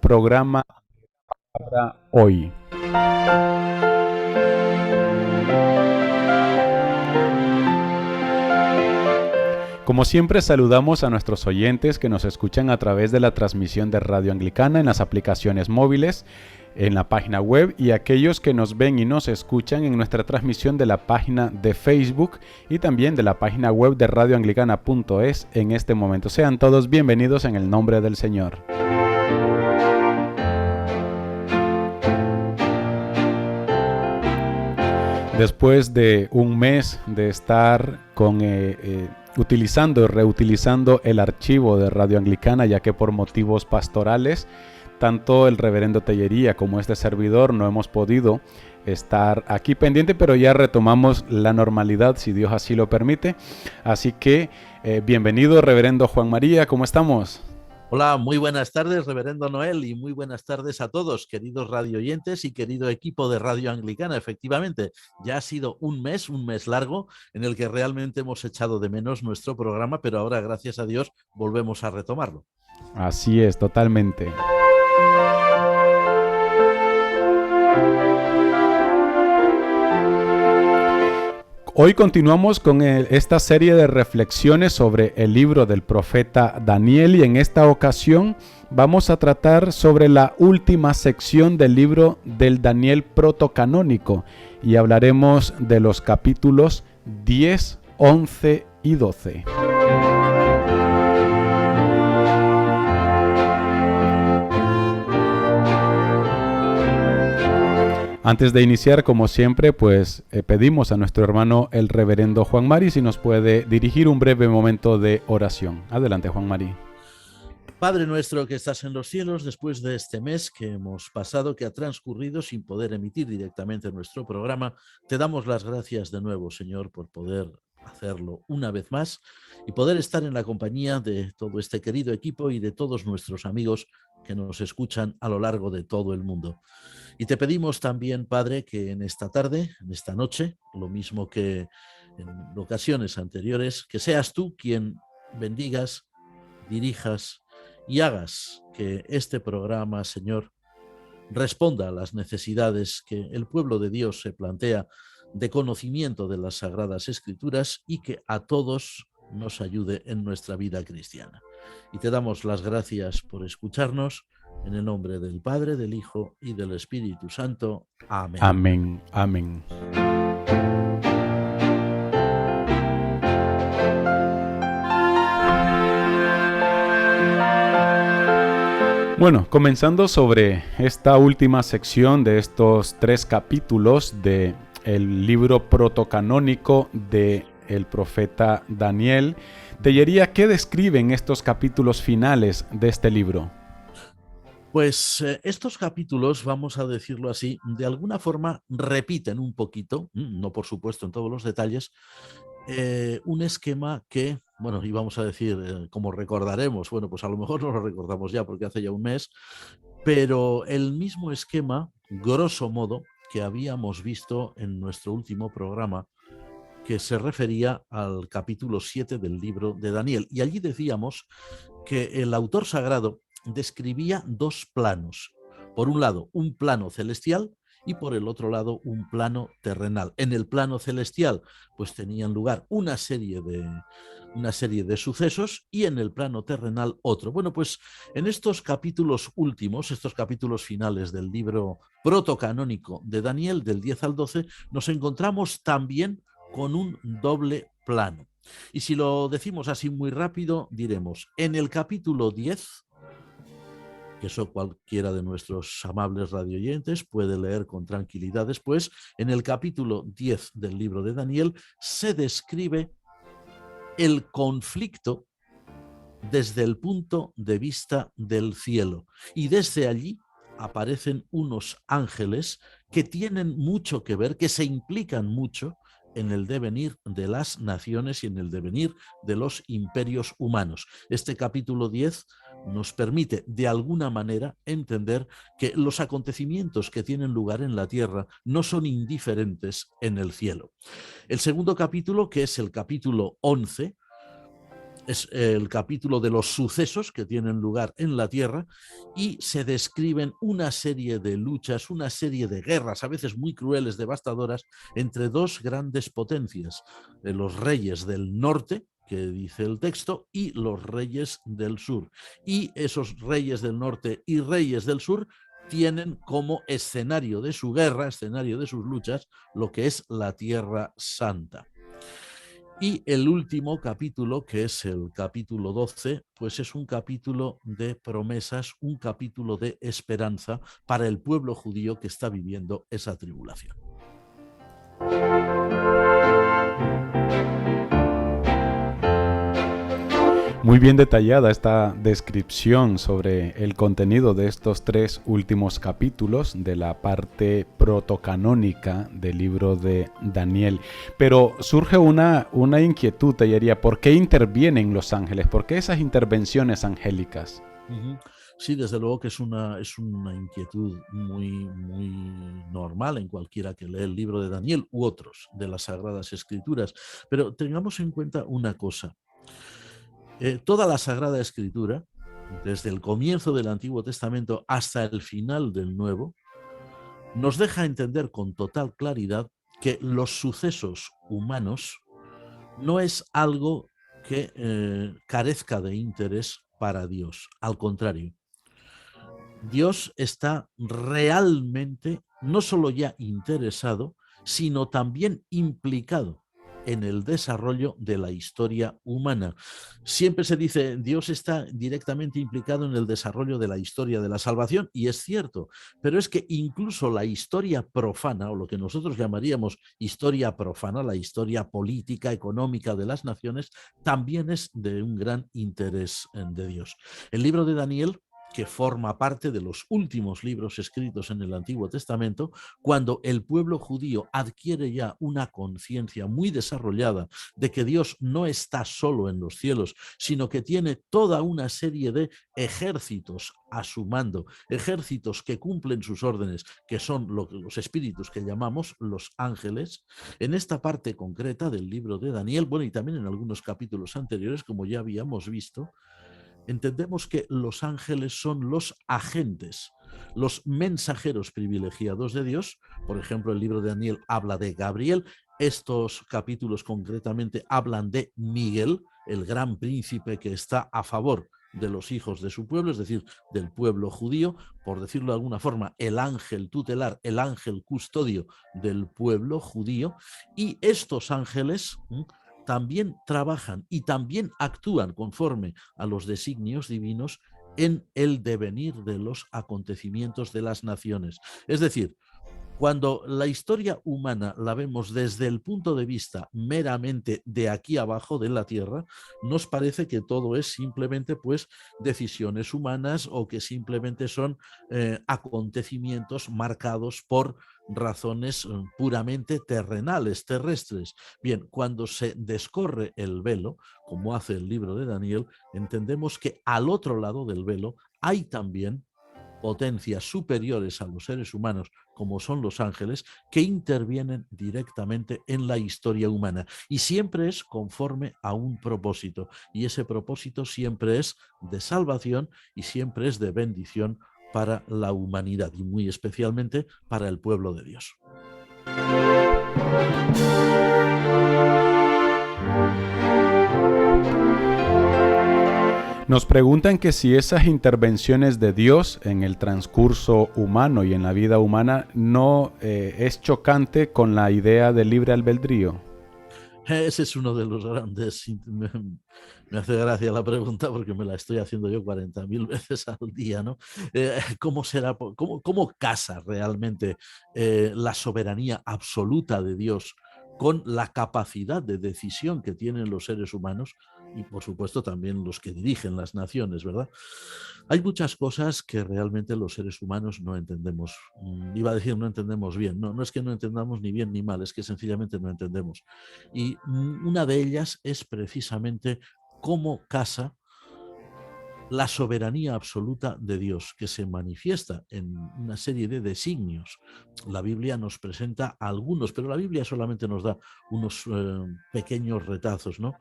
programa para hoy. Como siempre, saludamos a nuestros oyentes que nos escuchan a través de la transmisión de Radio Anglicana en las aplicaciones móviles, en la página web, y aquellos que nos ven y nos escuchan en nuestra transmisión de la página de Facebook y también de la página web de radioanglicana.es en este momento. Sean todos bienvenidos en el nombre del Señor. Después de un mes de estar utilizando y reutilizando el archivo de Radio Anglicana, ya que por motivos pastorales, tanto el reverendo Tellería como este servidor no hemos podido estar aquí pendiente, pero ya retomamos la normalidad, si Dios así lo permite. Así que bienvenido, reverendo Juan María, ¿cómo estamos? Hola, muy buenas tardes, reverendo Noel, y muy buenas tardes a todos, queridos radioyentes y querido equipo de Radio Anglicana. Efectivamente, ya ha sido un mes largo, en el que realmente hemos echado de menos nuestro programa, pero ahora, gracias a Dios, volvemos a retomarlo. Así es, totalmente. Hoy continuamos con esta serie de reflexiones sobre el libro del profeta Daniel, y en esta ocasión vamos a tratar sobre la última sección del libro del Daniel protocanónico y hablaremos de los capítulos 10, 11 y 12. Antes de iniciar, como siempre, pedimos a nuestro hermano el reverendo Juan Mari si nos puede dirigir un breve momento de oración. Adelante, Juan Mari. Padre nuestro que estás en los cielos, después de este mes que hemos pasado, que ha transcurrido sin poder emitir directamente nuestro programa, te damos las gracias de nuevo, Señor, por poder hacerlo una vez más y poder estar en la compañía de todo este querido equipo y de todos nuestros amigos que nos escuchan a lo largo de todo el mundo. Y te pedimos también, Padre, que en esta tarde, en esta noche, lo mismo que en ocasiones anteriores, que seas tú quien bendigas, dirijas y hagas que este programa, Señor, responda a las necesidades que el pueblo de Dios se plantea de conocimiento de las Sagradas Escrituras y que a todos nos ayude en nuestra vida cristiana. Y te damos las gracias por escucharnos. En el nombre del Padre, del Hijo y del Espíritu Santo. Amén. Amén. Amén. Bueno, comenzando sobre esta última sección de estos 3 capítulos del libro protocanónico del profeta Daniel, Tellería, ¿qué describen estos capítulos finales de este libro? Pues estos capítulos, vamos a decirlo así, de alguna forma repiten un poquito, no por supuesto en todos los detalles, un esquema que, bueno, íbamos a decir, como recordaremos, bueno, pues a lo mejor no lo recordamos ya porque hace ya un mes, pero el mismo esquema, grosso modo, que habíamos visto en nuestro último programa, que se refería al capítulo 7 del libro de Daniel. Y allí decíamos que el autor sagrado describía 2 planos. Por un lado, un plano celestial y por el otro lado, un plano terrenal. En el plano celestial, pues tenían lugar una serie de sucesos, y en el plano terrenal otro. Bueno, pues en estos capítulos últimos, estos capítulos finales del libro protocanónico de Daniel, del 10 al 12, nos encontramos también con un doble plano. Y si lo decimos así muy rápido, diremos, en el capítulo 10, que eso cualquiera de nuestros amables radioyentes puede leer con tranquilidad después, en el capítulo 10 del libro de Daniel se describe el conflicto desde el punto de vista del cielo, y desde allí aparecen unos ángeles que tienen mucho que ver, que se implican mucho en el devenir de las naciones y en el devenir de los imperios humanos. Este capítulo 10 nos permite de alguna manera entender que los acontecimientos que tienen lugar en la tierra no son indiferentes en el cielo. El segundo capítulo, que es el capítulo 11, es el capítulo de los sucesos que tienen lugar en la tierra y se describen una serie de luchas, una serie de guerras, a veces muy crueles, devastadoras, entre dos grandes potencias, los reyes del norte, que dice el texto, y los reyes del sur. Y esos reyes del norte y reyes del sur tienen como escenario de su guerra, escenario de sus luchas, lo que es la Tierra Santa. Y el último capítulo, que es el capítulo 12, pues es un capítulo de promesas, un capítulo de esperanza para el pueblo judío que está viviendo esa tribulación. Muy bien detallada esta descripción sobre el contenido de estos 3 últimos capítulos de la parte protocanónica del libro de Daniel. Pero surge una inquietud, Tellería. ¿Por qué intervienen los ángeles? ¿Por qué esas intervenciones angélicas? Sí, desde luego que es una inquietud muy normal en cualquiera que lee el libro de Daniel u otros de las Sagradas Escrituras. Pero tengamos en cuenta una cosa. Toda la Sagrada Escritura, desde el comienzo del Antiguo Testamento hasta el final del Nuevo, nos deja entender con total claridad que los sucesos humanos no es algo que carezca de interés para Dios. Al contrario, Dios está realmente no solo ya interesado, sino también implicado en el desarrollo de la historia humana. Siempre se dice, Dios está directamente implicado en el desarrollo de la historia de la salvación, y es cierto, pero es que incluso la historia profana, o lo que nosotros llamaríamos historia profana, la historia política, económica de las naciones, también es de un gran interés de Dios. El libro de Daniel, que forma parte de los últimos libros escritos en el Antiguo Testamento, cuando el pueblo judío adquiere ya una conciencia muy desarrollada de que Dios no está solo en los cielos, sino que tiene toda una serie de ejércitos a su mando, ejércitos que cumplen sus órdenes, que son los espíritus que llamamos los ángeles. En esta parte concreta del libro de Daniel, bueno, y también en algunos capítulos anteriores, como ya habíamos visto, entendemos que los ángeles son los agentes, los mensajeros privilegiados de Dios. Por ejemplo, el libro de Daniel habla de Gabriel. Estos capítulos concretamente hablan de Miguel, el gran príncipe que está a favor de los hijos de su pueblo, es decir, del pueblo judío, por decirlo de alguna forma, el ángel tutelar, el ángel custodio del pueblo judío. Y estos ángeles también trabajan y también actúan conforme a los designios divinos en el devenir de los acontecimientos de las naciones. Es decir, cuando la historia humana la vemos desde el punto de vista meramente de aquí abajo de la Tierra, nos parece que todo es simplemente pues decisiones humanas o que simplemente son acontecimientos marcados por razones puramente terrenales, terrestres. Bien, cuando se descorre el velo, como hace el libro de Daniel, entendemos que al otro lado del velo hay también potencias superiores a los seres humanos, como son los ángeles, que intervienen directamente en la historia humana. Y siempre es conforme a un propósito. Y ese propósito siempre es de salvación y siempre es de bendición para la humanidad y muy especialmente para el pueblo de Dios. Nos preguntan que si esas intervenciones de Dios en el transcurso humano y en la vida humana no es chocante con la idea del libre albedrío. Ese es uno de los grandes... Me hace gracia la pregunta porque me la estoy haciendo yo 40.000 veces al día, ¿no? ¿Cómo será, cómo casa realmente la soberanía absoluta de Dios con la capacidad de decisión que tienen los seres humanos y, por supuesto, también los que dirigen las naciones, ¿verdad? Hay muchas cosas que realmente los seres humanos no entendemos. Iba a decir no entendemos bien. No, no es que no entendamos ni bien ni mal, es que sencillamente no entendemos. Y una de ellas es precisamente cómo casa la soberanía absoluta de Dios, que se manifiesta en una serie de designios. La Biblia nos presenta algunos, pero la Biblia solamente nos da unos pequeños retazos, ¿no?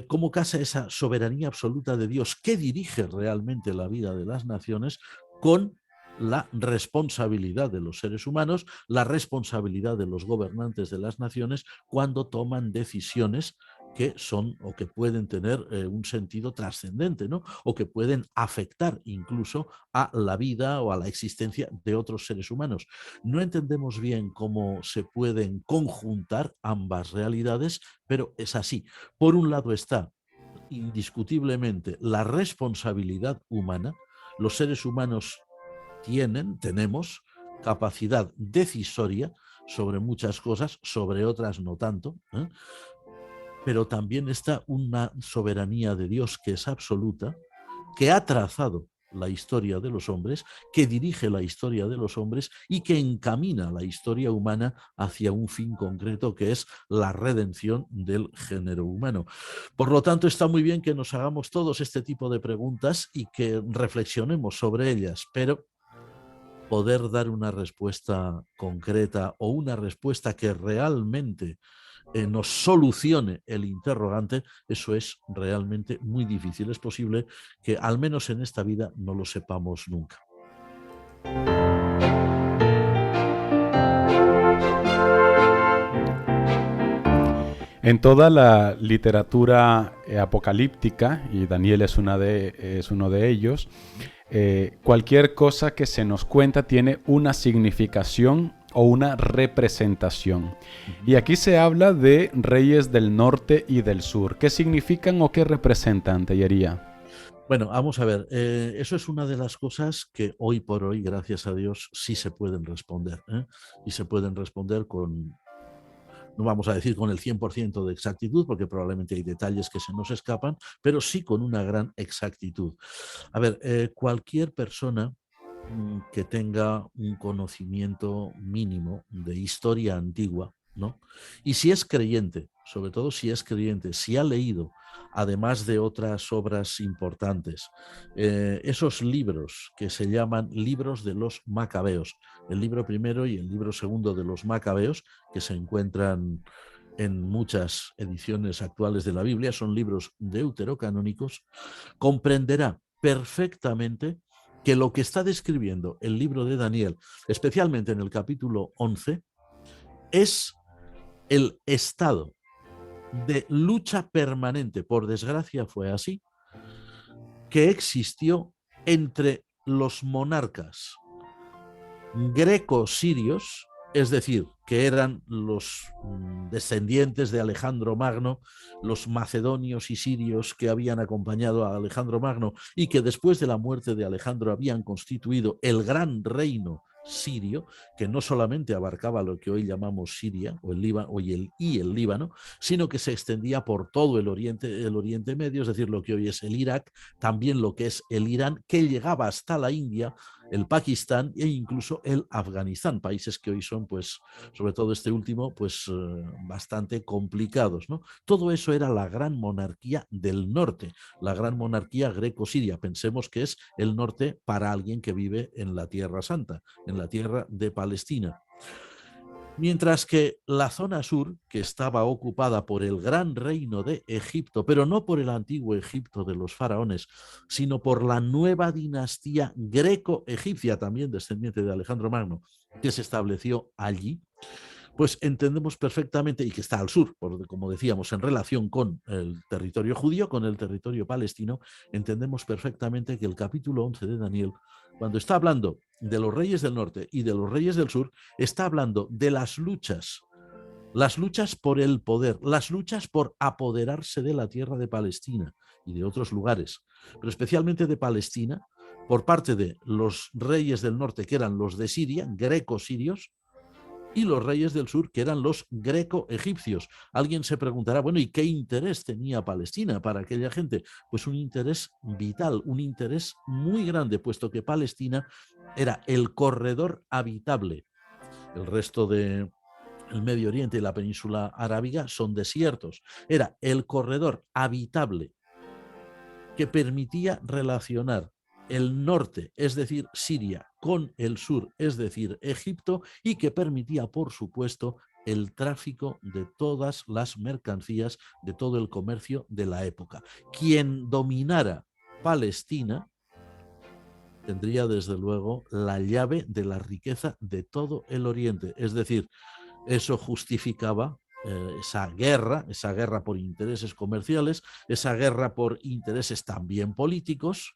¿Cómo casa esa soberanía absoluta de Dios que dirige realmente la vida de las naciones con la responsabilidad de los seres humanos, la responsabilidad de los gobernantes de las naciones cuando toman decisiones que son o que pueden tener un sentido trascendente, ¿no? O que pueden afectar incluso a la vida o a la existencia de otros seres humanos? No entendemos bien cómo se pueden conjuntar ambas realidades, pero es así. Por un lado está indiscutiblemente la responsabilidad humana. Los seres humanos tenemos capacidad decisoria sobre muchas cosas, sobre otras no tanto, ¿eh? Pero también está una soberanía de Dios que es absoluta, que ha trazado la historia de los hombres, que dirige la historia de los hombres y que encamina la historia humana hacia un fin concreto, que es la redención del género humano. Por lo tanto, está muy bien que nos hagamos todos este tipo de preguntas y que reflexionemos sobre ellas, pero poder dar una respuesta concreta o una respuesta que realmente nos solucione el interrogante, eso es realmente muy difícil. Es posible que al menos en esta vida no lo sepamos nunca. En toda la literatura apocalíptica, y Daniel es uno de ellos, cualquier cosa que se nos cuenta tiene una significación o una representación. Y aquí se habla de reyes del norte y del sur. ¿Qué significan o qué representan, Tellería? Bueno, vamos a ver, eso es una de las cosas que hoy por hoy, gracias a Dios, sí se pueden responder, ¿eh? Y se pueden responder con, no vamos a decir con el 100% de exactitud, porque probablemente hay detalles que se nos escapan, pero sí con una gran exactitud. A ver, cualquier persona que tenga un conocimiento mínimo de historia antigua, ¿no? Y si es creyente, sobre todo si es creyente, si ha leído, además de otras obras importantes, esos libros que se llaman libros de los Macabeos, el libro primero y el libro segundo de los Macabeos, que se encuentran en muchas ediciones actuales de la Biblia, son libros deuterocanónicos, comprenderá perfectamente que lo que está describiendo el libro de Daniel, especialmente en el capítulo 11, es el estado de lucha permanente, por desgracia fue así, que existió entre los monarcas greco-sirios, es decir, que eran los descendientes de Alejandro Magno, los macedonios y sirios que habían acompañado a Alejandro Magno y que después de la muerte de Alejandro habían constituido el gran reino sirio, que no solamente abarcaba lo que hoy llamamos Siria o el Líbano, y el Líbano, sino que se extendía por todo el Oriente Medio, es decir, lo que hoy es el Irak, también lo que es el Irán, que llegaba hasta la India, el Pakistán e incluso el Afganistán, países que hoy son, pues, sobre todo este último, pues bastante complicados, ¿no? Todo eso era la gran monarquía del norte, la gran monarquía greco-siria. Pensemos que es el norte para alguien que vive en la Tierra Santa, en la tierra de Palestina. Mientras que la zona sur, que estaba ocupada por el gran reino de Egipto, pero no por el antiguo Egipto de los faraones, sino por la nueva dinastía greco-egipcia, también descendiente de Alejandro Magno, que se estableció allí, pues entendemos perfectamente, y que está al sur, como decíamos, en relación con el territorio judío, con el territorio palestino, entendemos perfectamente que el capítulo 11 de Daniel, cuando está hablando de los reyes del norte y de los reyes del sur, está hablando de las luchas por el poder, las luchas por apoderarse de la tierra de Palestina y de otros lugares, pero especialmente de Palestina, por parte de los reyes del norte, que eran los de Siria, greco-sirios, y los reyes del sur, que eran los greco-egipcios. Alguien se preguntará, bueno, ¿y qué interés tenía Palestina para aquella gente? Pues un interés vital, un interés muy grande, puesto que Palestina era el corredor habitable. El resto de el Medio Oriente y la península arábiga son desiertos. Era el corredor habitable que permitía relacionar el norte, es decir, Siria, con el sur, es decir, Egipto, y que permitía, por supuesto, el tráfico de todas las mercancías, de todo el comercio de la época. Quien dominara Palestina tendría, desde luego, la llave de la riqueza de todo el Oriente. Es decir, eso justificaba esa guerra por intereses comerciales, esa guerra por intereses también políticos,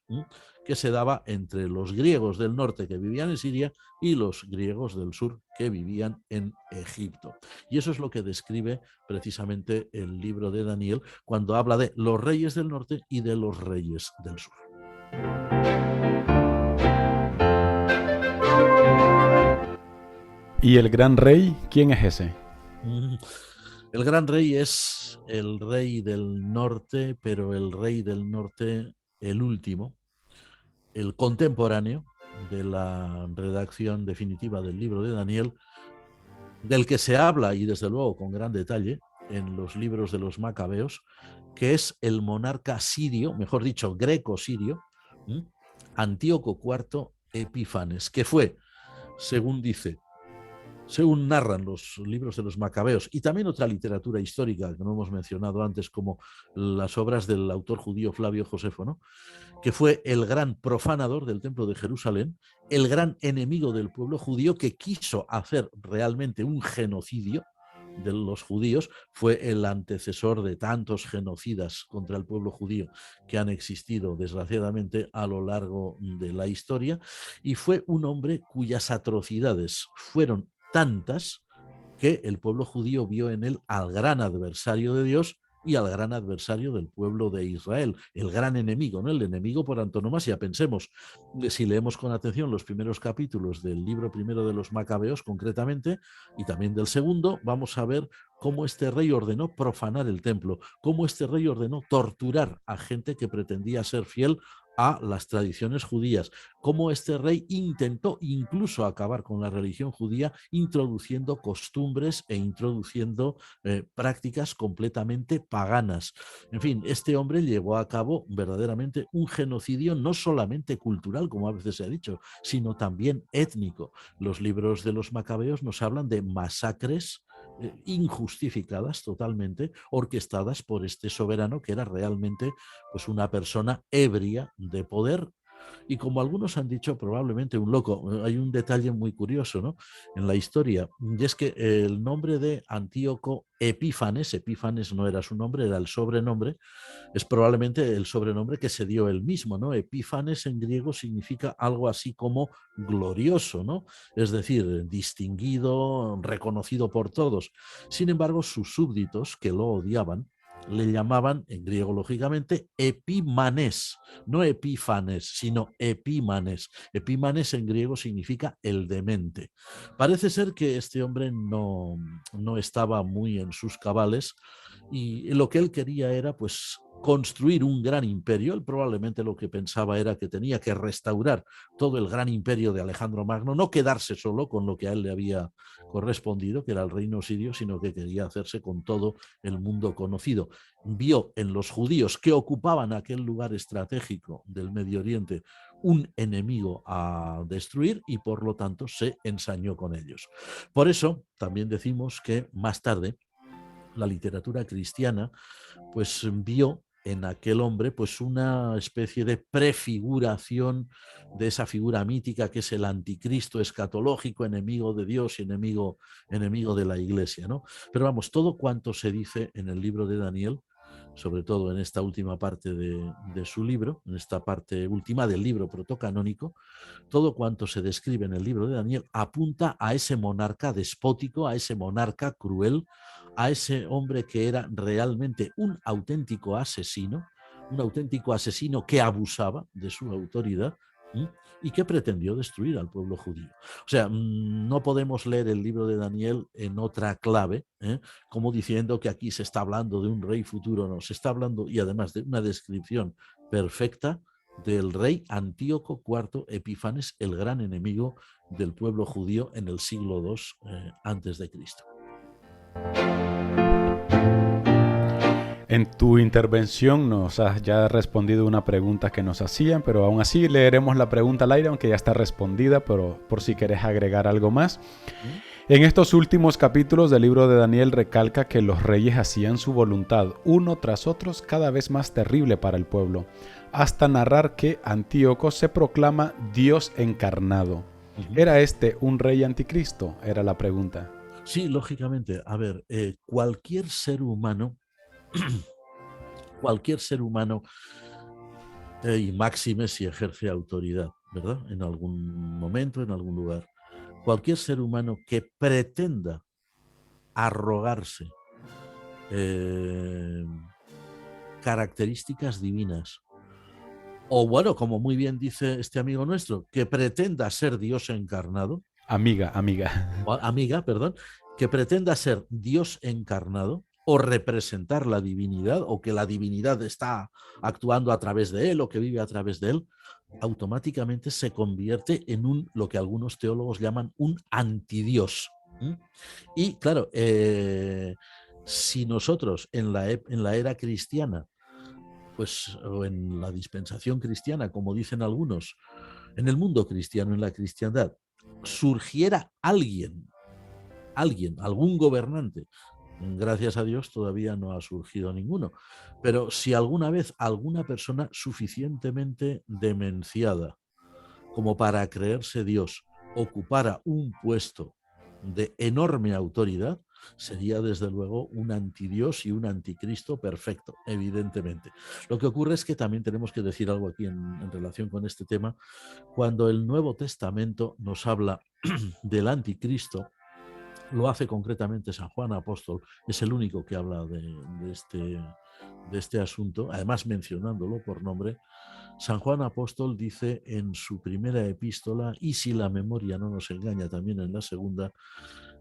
que se daba entre los griegos del norte que vivían en Siria y los griegos del sur que vivían en Egipto. Y eso es lo que describe precisamente el libro de Daniel cuando habla de los reyes del norte y de los reyes del sur. ¿Y el gran rey, quién es ese? El gran rey es el rey del norte, pero el rey del norte, el último, el contemporáneo de la redacción definitiva del libro de Daniel, del que se habla, y desde luego con gran detalle, en los libros de los Macabeos, que es el monarca sirio, mejor dicho, greco-sirio, Antíoco IV Epífanes, que fue, según narran los libros de los Macabeos y también otra literatura histórica que no hemos mencionado antes, como las obras del autor judío Flavio Josefo, ¿no?, que fue el gran profanador del templo de Jerusalén, el gran enemigo del pueblo judío, que quiso hacer realmente un genocidio de los judíos, fue el antecesor de tantos genocidas contra el pueblo judío que han existido desgraciadamente a lo largo de la historia, y fue un hombre cuyas atrocidades fueron tantas que el pueblo judío vio en él al gran adversario de Dios y al gran adversario del pueblo de Israel, el gran enemigo, ¿no?, el enemigo por antonomasia. Pensemos, si leemos con atención los primeros capítulos del libro primero de los Macabeos concretamente, y también del segundo, vamos a ver cómo este rey ordenó profanar el templo, cómo este rey ordenó torturar a gente que pretendía ser fiel a las tradiciones judías, cómo este rey intentó incluso acabar con la religión judía, introduciendo costumbres e introduciendo prácticas completamente paganas. En fin, este hombre llevó a cabo verdaderamente un genocidio no solamente cultural, como a veces se ha dicho, sino también étnico. Los libros de los Macabeos nos hablan de masacres injustificadas totalmente, orquestadas por este soberano que era realmente, pues, una persona ebria de poder, y, como algunos han dicho, probablemente un loco. Hay un detalle muy curioso, ¿no?, en la historia, y es que el nombre de Antíoco Epífanes, Epífanes no era su nombre, era el sobrenombre, es probablemente el sobrenombre que se dio él mismo, ¿no? Epífanes en griego significa algo así como glorioso, ¿no?, es decir, distinguido, reconocido por todos. Sin embargo, sus súbditos, que lo odiaban, le llamaban, en griego lógicamente, Epímanes, no Epífanes, sino Epímanes. Epímanes en griego significa el demente. Parece ser que este hombre no estaba muy en sus cabales, y lo que él quería era, pues, construir un gran imperio. Él probablemente lo que pensaba era que tenía que restaurar todo el gran imperio de Alejandro Magno, no quedarse solo con lo que a él le había correspondido, que era el reino sirio, sino que quería hacerse con todo el mundo conocido. Vio en los judíos, que ocupaban aquel lugar estratégico del Medio Oriente, un enemigo a destruir, y por lo tanto se ensañó con ellos. Por eso también decimos que más tarde la literatura cristiana, pues, vio en aquel hombre, pues, una especie de prefiguración de esa figura mítica que es el anticristo escatológico, enemigo de Dios y enemigo de la Iglesia, ¿no? Pero vamos, todo cuanto se dice en el libro de Daniel, sobre todo en esta última parte de su libro, en esta parte última del libro protocanónico, todo cuanto se describe en el libro de Daniel apunta a ese monarca despótico, a ese monarca cruel, a ese hombre que era realmente un auténtico asesino que abusaba de su autoridad, y que pretendió destruir al pueblo judío. O sea, no podemos leer el libro de Daniel en otra clave, como diciendo que aquí se está hablando de un rey futuro. No, se está hablando, y además, de una descripción perfecta del rey Antíoco IV Epífanes, el gran enemigo del pueblo judío en el siglo II antes de Cristo. En tu intervención nos has ya respondido una pregunta que nos hacían, pero aún así leeremos la pregunta al aire, aunque ya está respondida, pero por si querés agregar algo más. ¿Mm? En estos últimos capítulos del libro de Daniel recalca que los reyes hacían su voluntad, uno tras otro, cada vez más terrible para el pueblo, hasta narrar que Antíoco se proclama Dios encarnado. ¿Era este un rey anticristo? Era la pregunta. Sí, lógicamente. A ver, cualquier ser humano, cualquier ser humano, y máxime si ejerce autoridad, ¿verdad? En algún momento, en algún lugar. Cualquier ser humano que pretenda arrogarse eh, características divinas, o bueno, como muy bien dice este amigo nuestro, que pretenda ser Dios encarnado, Amiga. amiga, perdón, que pretenda ser Dios encarnado o representar la divinidad, o que la divinidad está actuando a través de él o que vive a través de él, automáticamente se convierte en lo que algunos teólogos llaman un antidios. Y claro, si nosotros en la era cristiana, pues, o en la dispensación cristiana, como dicen algunos, en el mundo cristiano, en la cristiandad, surgiera algún gobernante, gracias a Dios todavía no ha surgido ninguno, pero si alguna vez alguna persona suficientemente demenciada como para creerse Dios ocupara un puesto de enorme autoridad, sería desde luego un antidios y un anticristo perfecto, evidentemente. Lo que ocurre es que también tenemos que decir algo aquí en relación con este tema. Cuando el Nuevo Testamento nos habla del anticristo, lo hace concretamente San Juan Apóstol, es el único que habla de este asunto, además mencionándolo por nombre. San Juan Apóstol dice en su primera epístola, y si la memoria no nos engaña también en la segunda,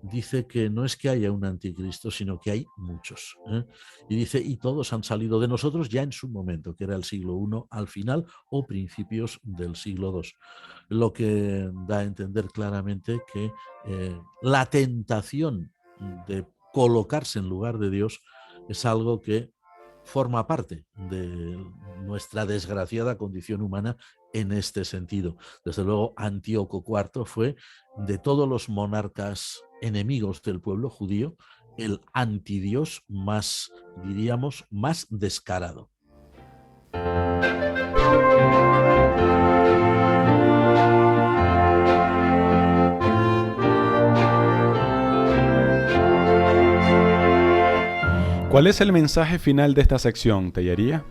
dice que no es que haya un anticristo, sino que hay muchos. Y dice, y todos han salido de nosotros ya en su momento, que era el siglo I al final o principios del siglo II. Lo que da a entender claramente que la tentación de colocarse en lugar de Dios es algo que forma parte de nuestra desgraciada condición humana en este sentido. Desde luego, Antíoco IV fue, de todos los monarcas enemigos del pueblo judío, el antidios más, diríamos, más descarado. ¿Cuál es el mensaje final de esta sección, Tellería?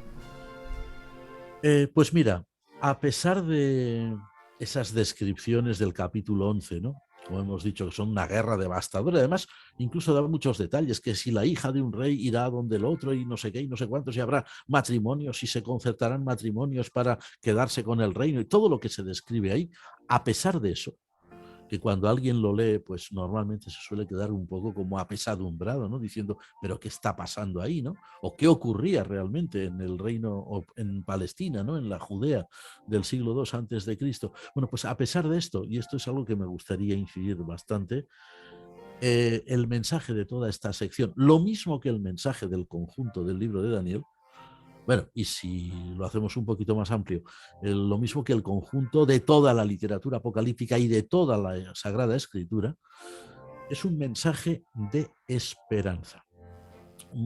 Pues mira, a pesar de esas descripciones del capítulo 11, ¿no? Como hemos dicho, que son una guerra devastadora, además incluso da muchos detalles, que si la hija de un rey irá donde el otro y no sé qué y no sé cuántos, y habrá matrimonios y se concertarán matrimonios para quedarse con el reino y todo lo que se describe ahí, a pesar de eso, que cuando alguien lo lee, pues normalmente se suele quedar un poco como apesadumbrado, ¿no? Diciendo, pero ¿qué está pasando ahí, no? O qué ocurría realmente en el reino, o en Palestina, ¿no? En la Judea del siglo II antes de Cristo. Bueno, pues a pesar de esto, y esto es algo que me gustaría incidir bastante, el mensaje de toda esta sección, lo mismo que el mensaje del conjunto del libro de Daniel, bueno, y si lo hacemos un poquito más amplio, lo mismo que el conjunto de toda la literatura apocalíptica y de toda la Sagrada Escritura, es un mensaje de esperanza.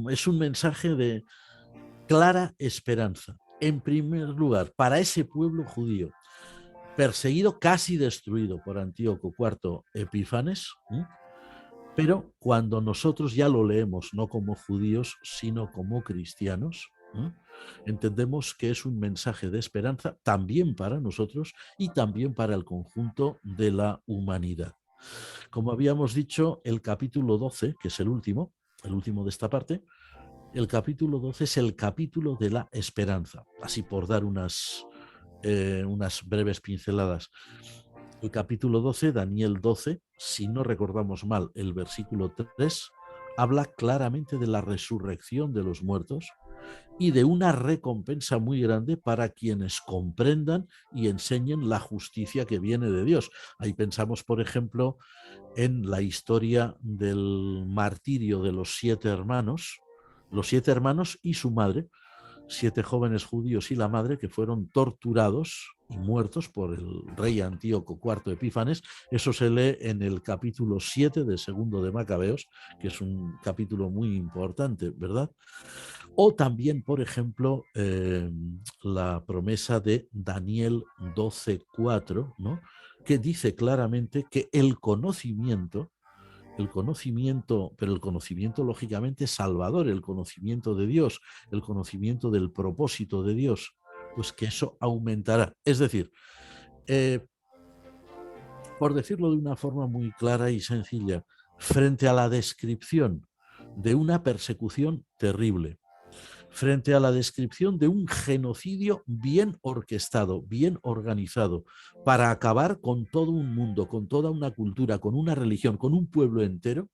Es un mensaje de clara esperanza. En primer lugar, para ese pueblo judío, perseguido, casi destruido por Antíoco IV Epífanes, pero cuando nosotros ya lo leemos no como judíos, sino como cristianos, entendemos que es un mensaje de esperanza también para nosotros y también para el conjunto de la humanidad. Como habíamos dicho, el capítulo 12, que es el último de esta parte, el capítulo 12 es el capítulo de la esperanza, así por dar unas breves pinceladas. El capítulo 12, Daniel 12, si no recordamos mal, el versículo 3, habla claramente de la resurrección de los muertos y de una recompensa muy grande para quienes comprendan y enseñen la justicia que viene de Dios. Ahí pensamos, por ejemplo, en la historia del martirio de los 7 hermanos, los 7 hermanos y su madre, 7 jóvenes judíos y la madre que fueron torturados y muertos por el rey Antíoco IV Epífanes. Eso se lee en el capítulo 7 del segundo de Macabeos, que es un capítulo muy importante, ¿verdad? O también, por ejemplo, la promesa de Daniel 12:4, ¿no? Que dice claramente que pero el conocimiento lógicamente salvador, el conocimiento de Dios, el conocimiento del propósito de Dios, pues que eso aumentará. Es decir, eh, por decirlo de una forma muy clara y sencilla, frente a la descripción de una persecución terrible, frente a la descripción de un genocidio bien orquestado, bien organizado, para acabar con todo un mundo, con toda una cultura, con una religión, con un pueblo entero,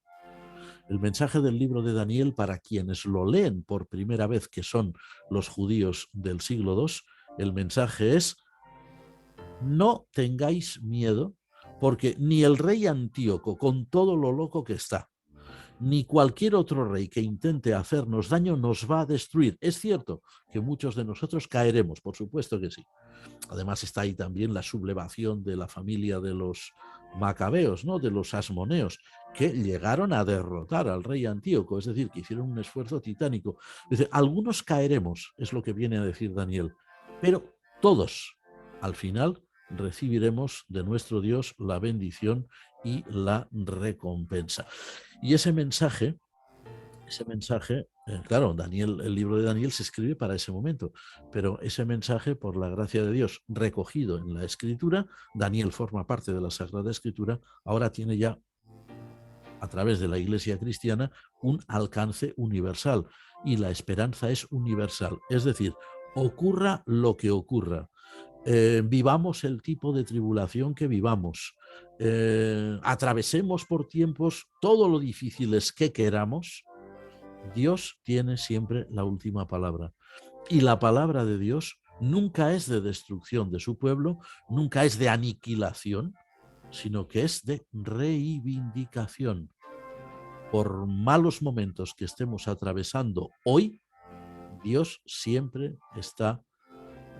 el mensaje del libro de Daniel para quienes lo leen por primera vez, que son los judíos del siglo II, el mensaje es: no tengáis miedo, porque ni el rey Antíoco, con todo lo loco que está, ni cualquier otro rey que intente hacernos daño nos va a destruir. Es cierto que muchos de nosotros caeremos, por supuesto que sí. Además está ahí también la sublevación de la familia de los macabeos, ¿no? De los asmoneos, que llegaron a derrotar al rey Antíoco, es decir, que hicieron un esfuerzo titánico. Dice, algunos caeremos, es lo que viene a decir Daniel, pero todos, al final, recibiremos de nuestro Dios la bendición y la recompensa. Y ese mensaje, claro, Daniel, el libro de Daniel se escribe para ese momento, pero ese mensaje, por la gracia de Dios, recogido en la Escritura, Daniel forma parte de la Sagrada Escritura, ahora tiene ya, a través de la Iglesia cristiana, un alcance universal, y la esperanza es universal. Es decir, ocurra lo que ocurra, vivamos el tipo de tribulación que vivamos, atravesemos por tiempos todo lo difíciles que queramos, Dios tiene siempre la última palabra. Y la palabra de Dios nunca es de destrucción de su pueblo, nunca es de aniquilación, sino que es de reivindicación. Por malos momentos que estemos atravesando hoy, Dios siempre está,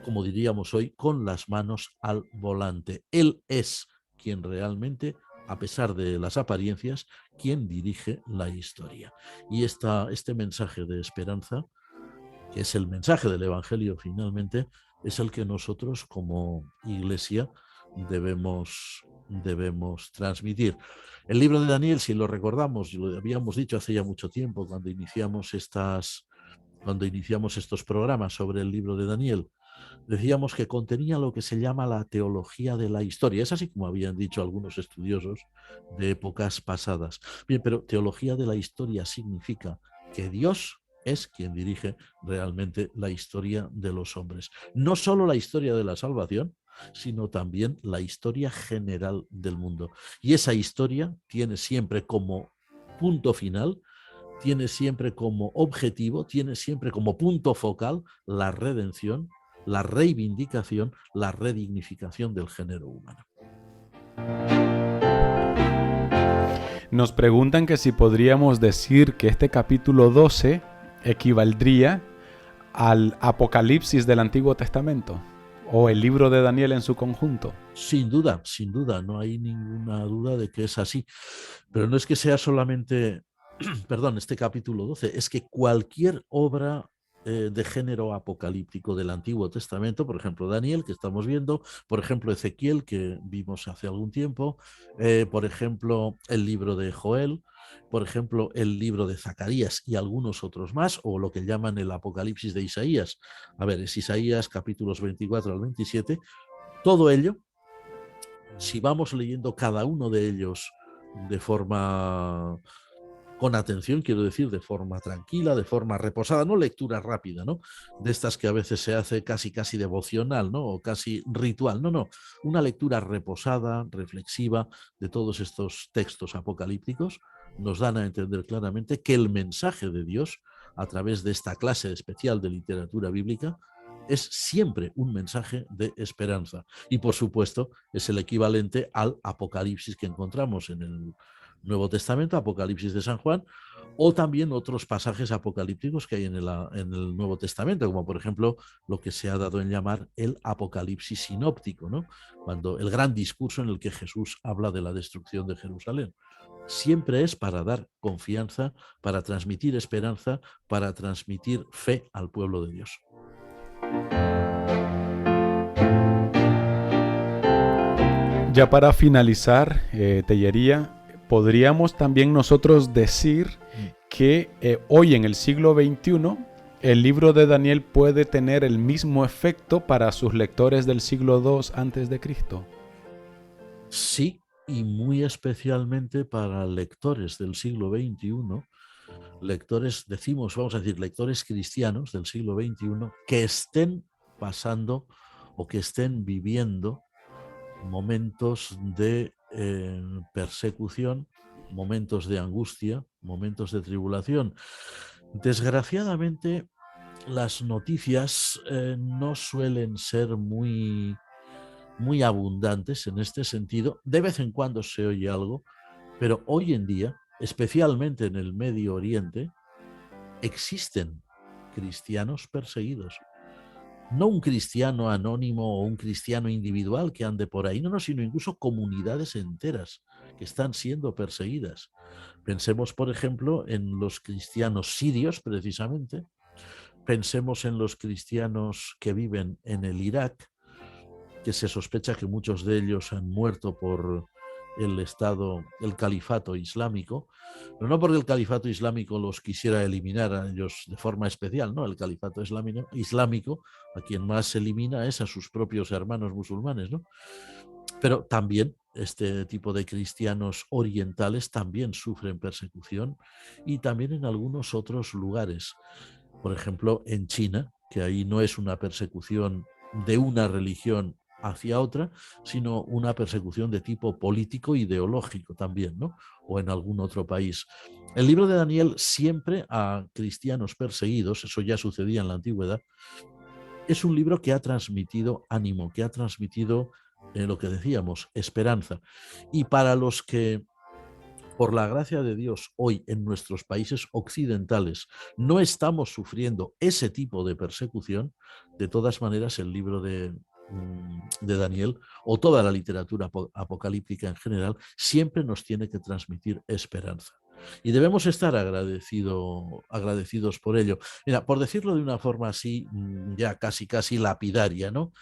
como diríamos hoy, con las manos al volante. Él es quien realmente, a pesar de las apariencias, quien dirige la historia. Y este mensaje de esperanza, que es el mensaje del Evangelio finalmente, es el que nosotros como Iglesia debemos transmitir. El libro de Daniel, si lo recordamos, y lo habíamos dicho hace ya mucho tiempo cuando iniciamos estos programas sobre el libro de Daniel, decíamos que contenía lo que se llama la teología de la historia. Es así como habían dicho algunos estudiosos de épocas pasadas. Bien, pero teología de la historia significa que Dios es quien dirige realmente la historia de los hombres. No solo la historia de la salvación, sino también la historia general del mundo. Y esa historia tiene siempre como punto final, tiene siempre como objetivo, tiene siempre como punto focal la redención, la reivindicación, la redignificación del género humano. Nos preguntan que si podríamos decir que este capítulo 12 equivaldría al Apocalipsis del Antiguo Testamento o el libro de Daniel en su conjunto. Sin duda, no hay ninguna duda de que es así. Pero no es que sea solamente, este capítulo 12, es que cualquier obra de género apocalíptico del Antiguo Testamento, por ejemplo Daniel, que estamos viendo, por ejemplo Ezequiel, que vimos hace algún tiempo, por ejemplo el libro de Joel, por ejemplo el libro de Zacarías y algunos otros más, o lo que llaman el Apocalipsis de Isaías. A ver, es Isaías capítulos 24 al 27, todo ello, si vamos leyendo cada uno de ellos de forma con atención, quiero decir, de forma tranquila, de forma reposada, no lectura rápida, ¿no? De estas que a veces se hace casi devocional, ¿no? O casi ritual. No, una lectura reposada, reflexiva de todos estos textos apocalípticos nos dan a entender claramente que el mensaje de Dios, a través de esta clase especial de literatura bíblica, es siempre un mensaje de esperanza. Y por supuesto es el equivalente al Apocalipsis que encontramos en el Nuevo Testamento, Apocalipsis de San Juan, o también otros pasajes apocalípticos que hay en el Nuevo Testamento, como por ejemplo lo que se ha dado en llamar el Apocalipsis sinóptico, ¿no? Cuando el gran discurso en el que Jesús habla de la destrucción de Jerusalén. Siempre es para dar confianza, para transmitir esperanza, para transmitir fe al pueblo de Dios. Ya para finalizar, Tellería, podríamos también nosotros decir que hoy en el siglo XXI el libro de Daniel puede tener el mismo efecto para sus lectores del siglo II antes de Cristo. Sí, y muy especialmente para lectores del siglo XXI, lectores, vamos a decir, lectores cristianos del siglo XXI que estén pasando o que estén viviendo momentos de persecución, momentos de angustia, momentos de tribulación. Desgraciadamente, las noticias no suelen ser muy abundantes en este sentido. De vez en cuando se oye algo, pero hoy en día, especialmente en el Medio Oriente, existen cristianos perseguidos. No un cristiano anónimo o un cristiano individual que ande por ahí, no, sino incluso comunidades enteras que están siendo perseguidas. Pensemos, por ejemplo, en los cristianos sirios, precisamente. Pensemos en los cristianos que viven en el Irak, que se sospecha que muchos de ellos han muerto por el califato islámico, pero no porque el califato islámico los quisiera eliminar a ellos de forma especial, ¿no? El califato islámico a quien más elimina es a sus propios hermanos musulmanes, ¿no? Pero también este tipo de cristianos orientales también sufren persecución, y también en algunos otros lugares. Por ejemplo, en China, que ahí no es una persecución de una religión hacia otra, sino una persecución de tipo político, ideológico también, ¿no? O en algún otro país. El libro de Daniel siempre a cristianos perseguidos, eso ya sucedía en la antigüedad, es un libro que ha transmitido ánimo, que ha transmitido lo que decíamos, esperanza. Y para los que, por la gracia de Dios, hoy en nuestros países occidentales no estamos sufriendo ese tipo de persecución, de todas maneras el libro de Daniel o toda la literatura apocalíptica en general siempre nos tiene que transmitir esperanza. Y debemos estar agradecidos por ello. Mira, por decirlo de una forma así, ya casi lapidaria, ¿no?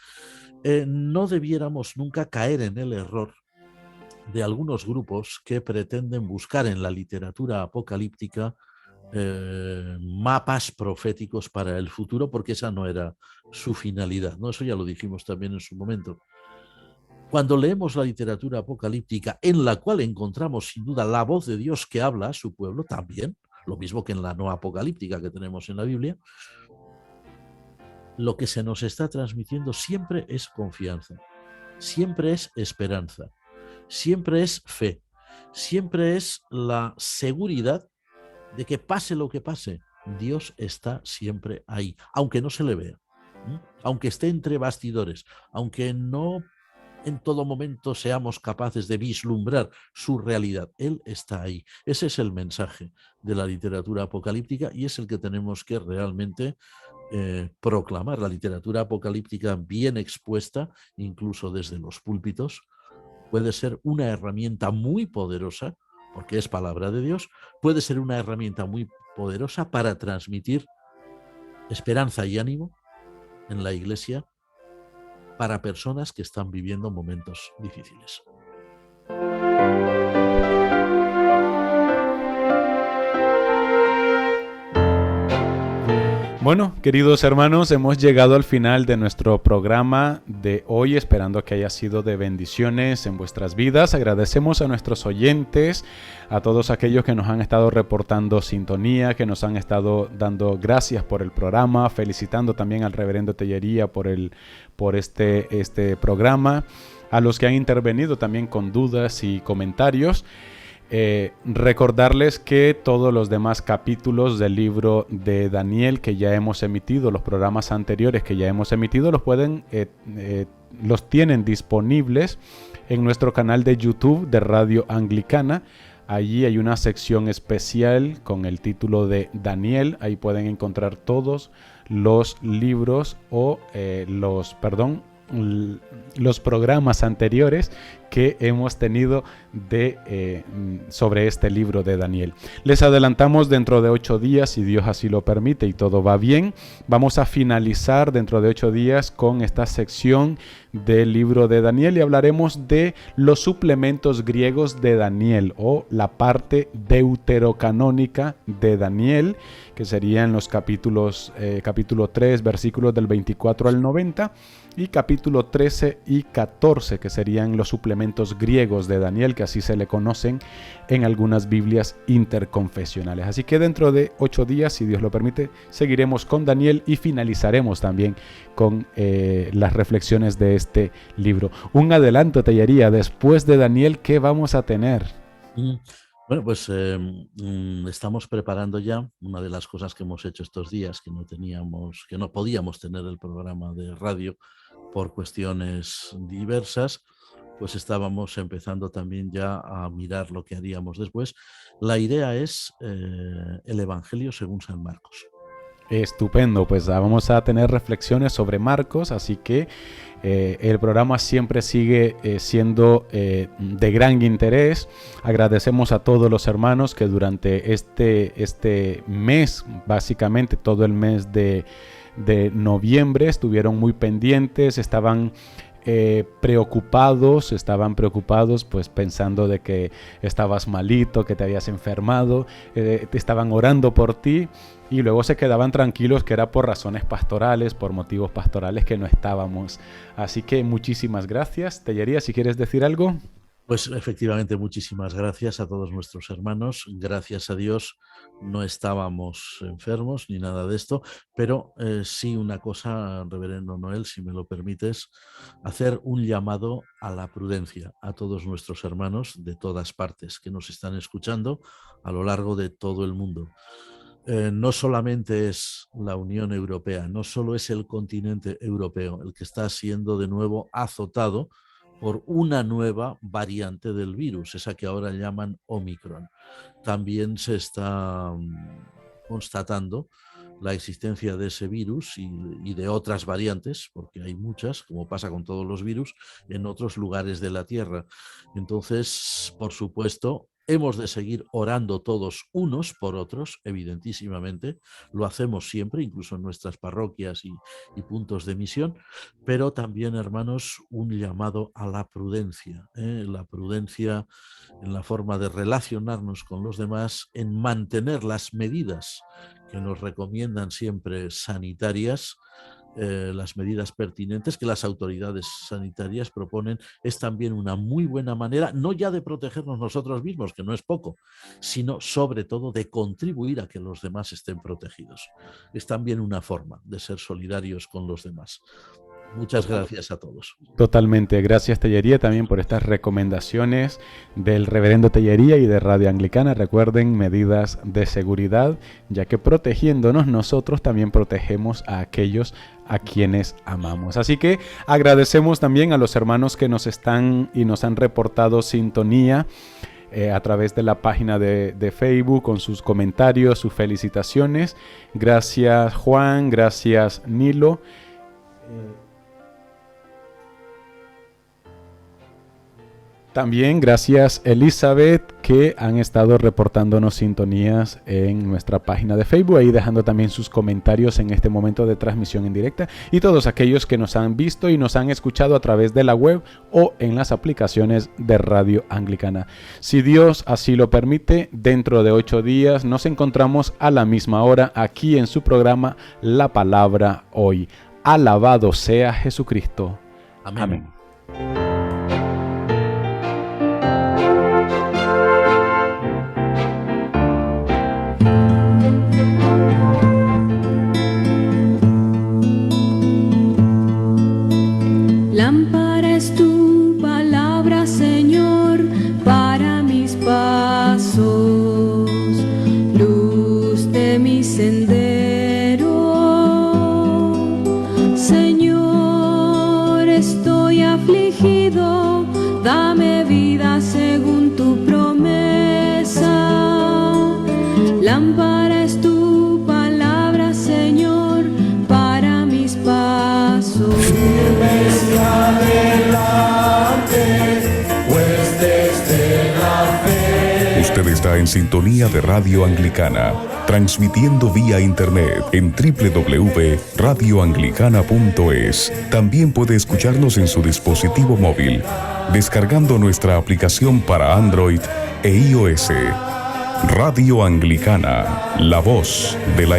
No debiéramos nunca caer en el error de algunos grupos que pretenden buscar en la literatura apocalíptica mapas proféticos para el futuro, porque esa no era su finalidad, ¿no? Eso ya lo dijimos también en su momento. Cuando leemos la literatura apocalíptica, en la cual encontramos sin duda la voz de Dios que habla a su pueblo, también, lo mismo que en la no apocalíptica que tenemos en la Biblia, lo que se nos está transmitiendo siempre es confianza, siempre es esperanza, siempre es fe, siempre es la seguridad de que pase lo que pase, Dios está siempre ahí, aunque no se le vea, aunque esté entre bastidores, aunque no en todo momento seamos capaces de vislumbrar su realidad. Él está ahí. Ese es el mensaje de la literatura apocalíptica y es el que tenemos que realmente proclamar. La literatura apocalíptica bien expuesta, incluso desde los púlpitos, puede ser una herramienta muy poderosa, porque es palabra de Dios, puede ser una herramienta muy poderosa para transmitir esperanza y ánimo en la Iglesia para personas que están viviendo momentos difíciles. Bueno, queridos hermanos, hemos llegado al final de nuestro programa de hoy, esperando que haya sido de bendiciones en vuestras vidas. Agradecemos a nuestros oyentes, a todos aquellos que nos han estado reportando sintonía, que nos han estado dando gracias por el programa, felicitando también al reverendo Tellería por este programa, a los que han intervenido también con dudas y comentarios. Recordarles que todos los demás capítulos del libro de Daniel que ya hemos emitido, los programas anteriores que ya hemos emitido, los tienen disponibles en nuestro canal de YouTube de Radio Anglicana. Allí hay una sección especial con el título de Daniel. Ahí pueden encontrar todos los libros o los programas anteriores que hemos tenido sobre este libro de Daniel. Les adelantamos dentro de 8 días, si Dios así lo permite y todo va bien, vamos a finalizar dentro de 8 días con esta sección del libro de Daniel y hablaremos de los suplementos griegos de Daniel o la parte deuterocanónica de Daniel, que serían los capítulo 3, versículos del 24 al 90 y capítulo 13 y 14, que serían los suplementos griegos de Daniel, que así se le conocen en algunas Biblias interconfesionales. Así que dentro de 8 días, si Dios lo permite, seguiremos con Daniel y finalizaremos también con las reflexiones de este libro. Un adelanto, Tellería, después de Daniel, ¿qué vamos a tener? Bueno, pues estamos preparando ya una de las cosas que hemos hecho estos días, que no podíamos tener el programa de radio por cuestiones diversas, pues estábamos empezando también ya a mirar lo que haríamos después. La idea es el Evangelio según San Marcos. Estupendo, pues vamos a tener reflexiones sobre Marcos, así que el programa siempre sigue siendo de gran interés. Agradecemos a todos los hermanos que durante este mes, básicamente todo el mes de noviembre, estuvieron muy pendientes, estaban preocupados pues pensando de que estabas malito, que te habías enfermado, te estaban orando por ti y luego se quedaban tranquilos que era por razones pastorales, por motivos pastorales que no estábamos. Así que muchísimas gracias. Tellería, si quieres decir algo. Pues efectivamente, muchísimas gracias a todos nuestros hermanos. Gracias a Dios no estábamos enfermos ni nada de esto, pero sí una cosa, reverendo Noel, si me lo permites, hacer un llamado a la prudencia a todos nuestros hermanos de todas partes que nos están escuchando a lo largo de todo el mundo. No solamente es la Unión Europea, no solo es el continente europeo el que está siendo de nuevo azotado por una nueva variante del virus, esa que ahora llaman Omicron. También se está constatando la existencia de ese virus y de otras variantes, porque hay muchas, como pasa con todos los virus, en otros lugares de la Tierra. Entonces, por supuesto, hemos de seguir orando todos unos por otros, evidentísimamente, lo hacemos siempre, incluso en nuestras parroquias y puntos de misión, pero también, hermanos, un llamado a la prudencia en la forma de relacionarnos con los demás, en mantener las medidas que nos recomiendan siempre sanitarias, las medidas pertinentes que las autoridades sanitarias proponen. Es también una muy buena manera, no ya de protegernos nosotros mismos, que no es poco, sino sobre todo de contribuir a que los demás estén protegidos. Es también una forma de ser solidarios con los demás. Muchas gracias a todos. Totalmente. Gracias, Tellería, también por estas recomendaciones del reverendo Tellería y de Radio Anglicana. Recuerden, medidas de seguridad, ya que protegiéndonos nosotros también protegemos a aquellos a quienes amamos. Así que agradecemos también a los hermanos que nos están y nos han reportado sintonía a través de la página de Facebook con sus comentarios, sus felicitaciones. Gracias, Juan. Gracias, Nilo. También gracias, Elizabeth, que han estado reportándonos sintonías en nuestra página de Facebook, ahí dejando también sus comentarios en este momento de transmisión en directa, y todos aquellos que nos han visto y nos han escuchado a través de la web o en las aplicaciones de Radio Anglicana. Si Dios así lo permite, dentro de 8 días nos encontramos a la misma hora aquí en su programa La Palabra Hoy. Alabado sea Jesucristo. Amén. Amén. Lámpara es tu palabra, Señor, para mis pasos, luz de mi sendero. Señor, estoy afligido. Usted está en sintonía de Radio Anglicana, transmitiendo vía internet en www.radioanglicana.es. También puede escucharnos en su dispositivo móvil, descargando nuestra aplicación para Android e iOS. Radio Anglicana, la voz de la